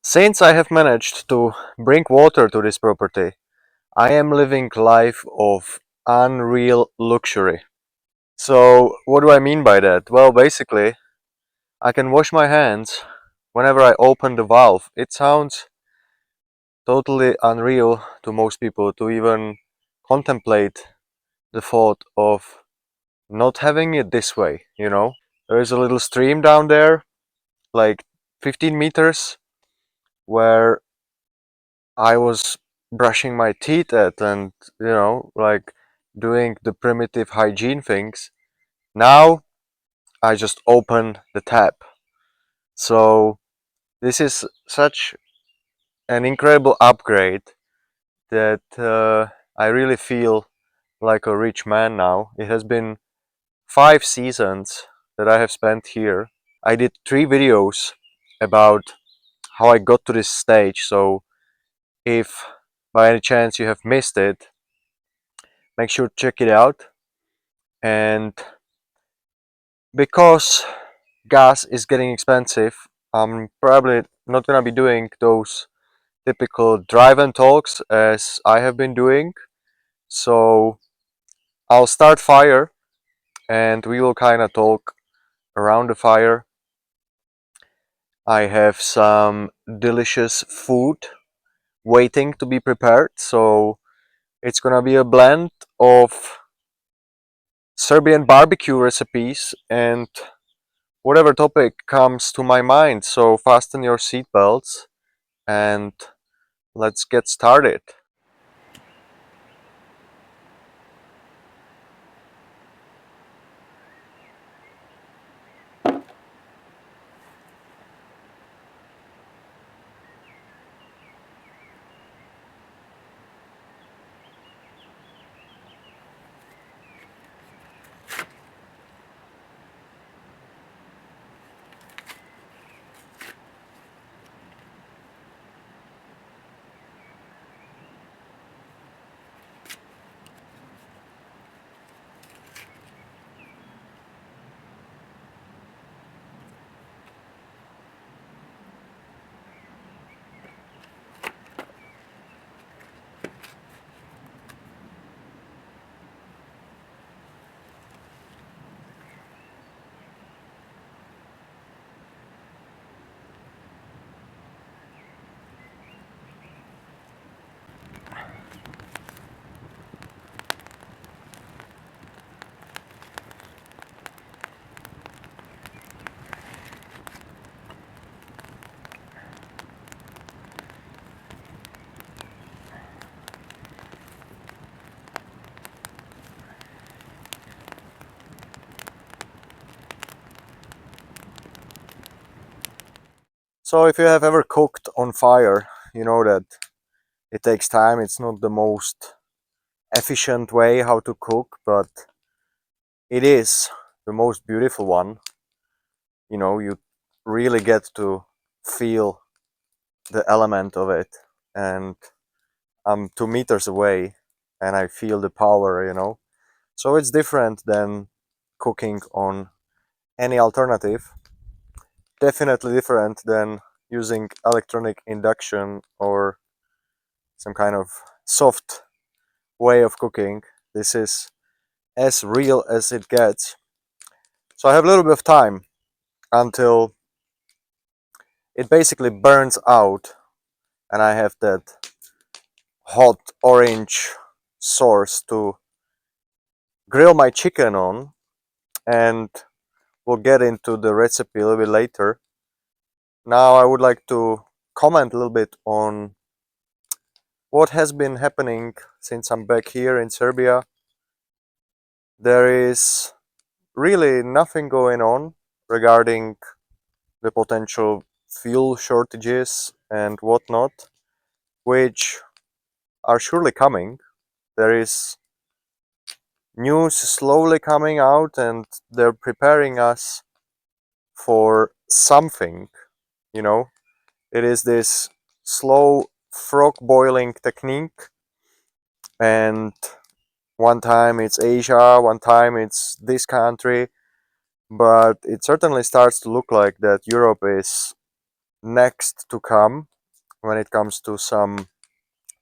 Since I have managed to bring water to this property, I am living life of unreal luxury. So what do I mean by that? Well, basically, I can wash my hands whenever I open the valve. It sounds totally unreal to most people to even contemplate the thought of not having it this way. There is a little stream down there, like 15 meters, where I was brushing my teeth at and, like doing the primitive hygiene things. Now I just open the tap. So this is such an incredible upgrade that I really feel like a rich man now. It has been 5 seasons that I have spent here. I did 3 videos about how I got to this stage. So if by any chance you have missed it, make sure to check it out. And because gas is getting expensive, I'm probably not gonna be doing those typical drive and talks as I have been doing. So I'll start fire and we will kind of talk around the fire. I have some delicious food waiting to be prepared. So it's gonna be a blend of Serbian barbecue recipes and whatever topic comes to my mind. So fasten your seatbelts and let's get started. So if you have ever cooked on fire, you know that it takes time. It's not the most efficient way how to cook, but it is the most beautiful one. You really get to feel the element of it. And I'm 2 meters away and I feel the power. So it's different than cooking on any alternative. Definitely different than using electronic induction or some kind of soft way of cooking. This is as real as it gets. So I have a little bit of time until it basically burns out and I have that hot orange sauce to grill my chicken on, and we'll get into the recipe a little bit later. Now I would like to comment a little bit on what has been happening since I'm back here in Serbia. There is really nothing going on regarding the potential fuel shortages and whatnot, which are surely coming. There is news slowly coming out and they're preparing us for something, you know. It is this slow frog boiling technique, and one time it's Asia, one time it's this country, but it certainly starts to look like that Europe is next to come. when it comes to some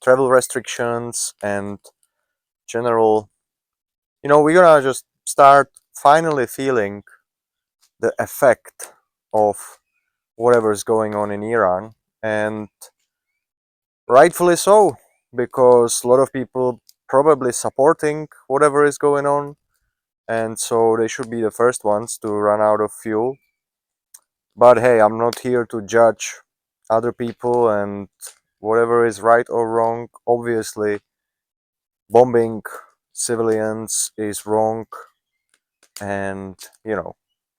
travel restrictions and general, we're gonna just start finally feeling the effect of whatever's going on in Iran, and rightfully so, because a lot of people probably supporting whatever is going on, and so they should be the first ones to run out of fuel. But hey, I'm not here to judge other people and whatever is right or wrong. Obviously, bombing civilians is wrong, and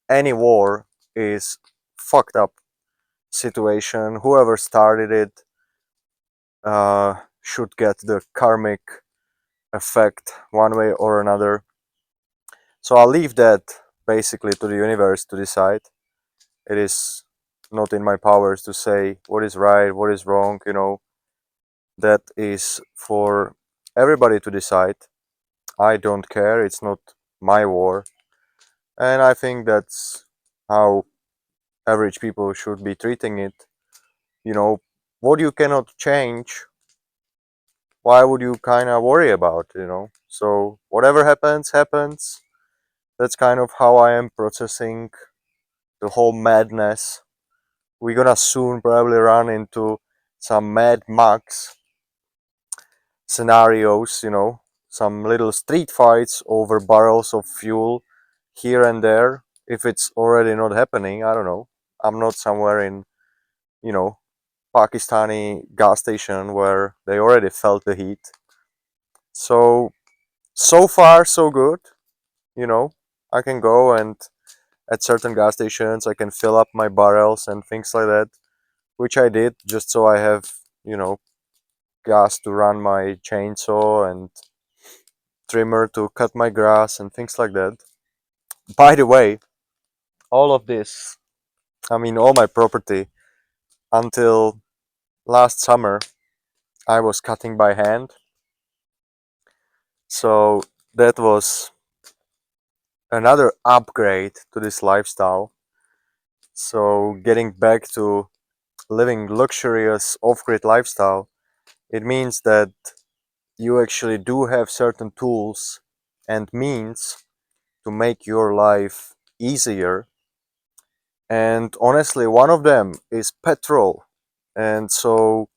any war is fucked up situation. Whoever started it should get the karmic effect one way or another. So I'll leave that basically to the universe to decide. It is not in my powers to say what is right, what is wrong. That is for everybody to decide. I don't care. It's not my war, and I think that's how average people should be treating it. What you cannot change, why would you kind of worry about? So whatever happens, happens. That's kind of how I am processing the whole madness. We're gonna soon probably run into some Mad Max scenarios, some little street fights over barrels of fuel here and there. If it's already not happening, I don't know. I'm not somewhere in, you know, Pakistani gas station where they already felt the heat. So far so good. You know, I can go and at certain gas stations I can fill up my barrels and things like that, which I did just so I have, you know, gas to run my chainsaw and trimmer to cut my grass and things like that. By the way, all of this, I mean, all my property until last summer, I was cutting by hand. So that was another upgrade to this lifestyle. So getting back to living luxurious off-grid lifestyle, it means that you actually do have certain tools and means to make your life easier. And honestly, one of them is petrol. And so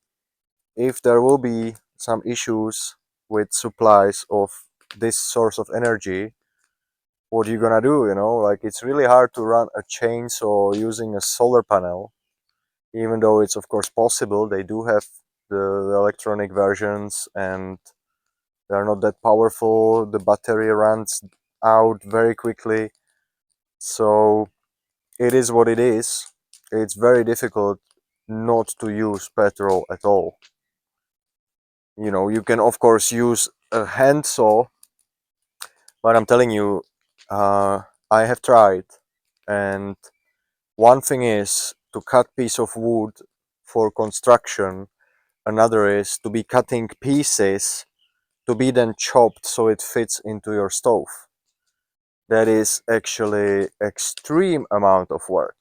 if there will be some issues with supplies of this source of energy, what are you gonna do? Like, it's really hard to run a chainsaw using a solar panel, even though it's of course possible. They do have the electronic versions, and they're not that powerful. The battery runs out very quickly. So it is what it is. It's very difficult not to use petrol at all. You can of course use a hand saw, but I'm telling you, I have tried, and one thing is to cut piece of wood for construction, another is to be cutting pieces to be then chopped so it fits into your stove. That is actually extreme amount of work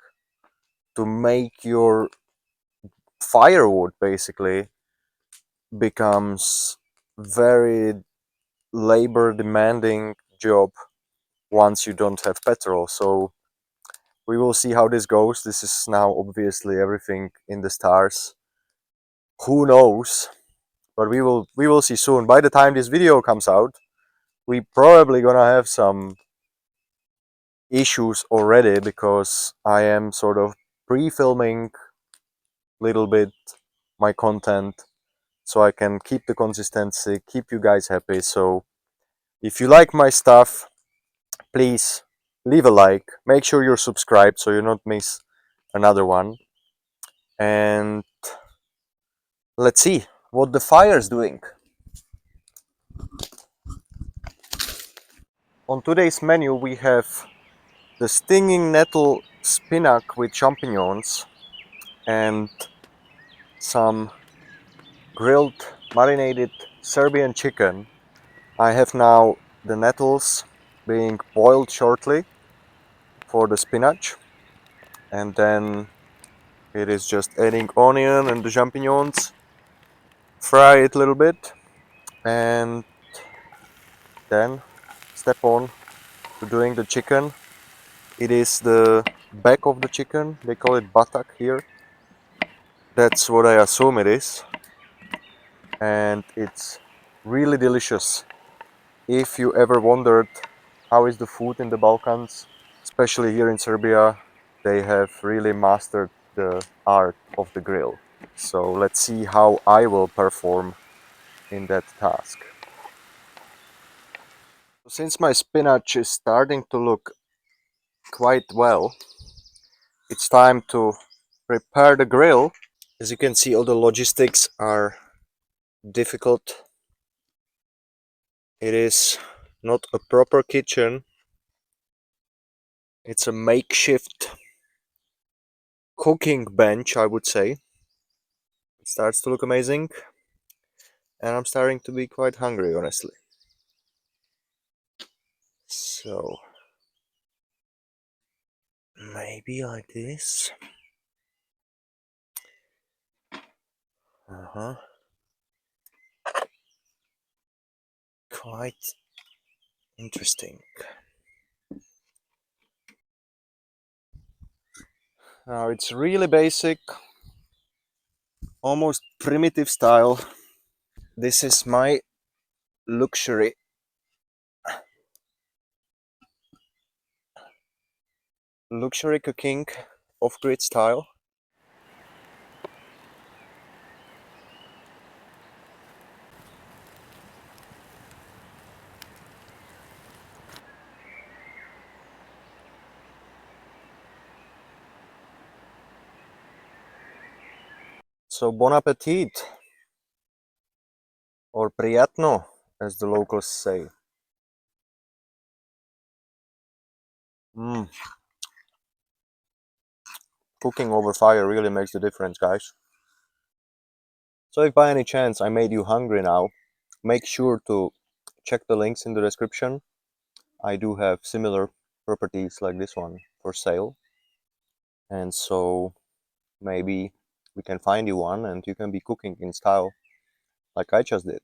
to make your firewood basically becomes very labor demanding job once you don't have petrol. So we will see how this goes. This is now obviously everything in the stars. Who knows? But we will see soon. By the time this video comes out, we probably gonna have some issues already, because I am sort of pre-filming little bit my content so I can keep the consistency, keep you guys happy. So if you like my stuff, please leave a like, make sure you're subscribed so you don't miss another one, and let's see what the fire's doing. On today's menu we have the stinging nettle spinach with champignons and some grilled marinated Serbian chicken. I have now the nettles being boiled shortly for the spinach, and then It is just adding onion and the champignons, fry it a little bit, and then step on to doing the chicken. It is the back of the chicken, they call it batak here. That's what I assume it is, and it's really delicious. If you ever wondered how is the food in the Balkans, especially here in Serbia, they have really mastered the art of the grill. So let's see how I will perform in that task. Since my spinach is starting to look quite well, it's time to prepare the grill. As you can see, all the logistics are difficult. It is not a proper kitchen, it's a makeshift cooking bench, I would say. It starts to look amazing, and I'm starting to be quite hungry, honestly. So, maybe like this. Uh-huh. Quite interesting. Now, it's really basic, almost primitive style. This is my luxury cooking off-grid style. So bon appetit, or prijatno, as the locals say. Mm. Cooking over fire really makes the difference, guys. So if by any chance I made you hungry now, make sure to check the links in the description. I do have similar properties like this one for sale, and so maybe we can find you one and you can be cooking in style like I just did.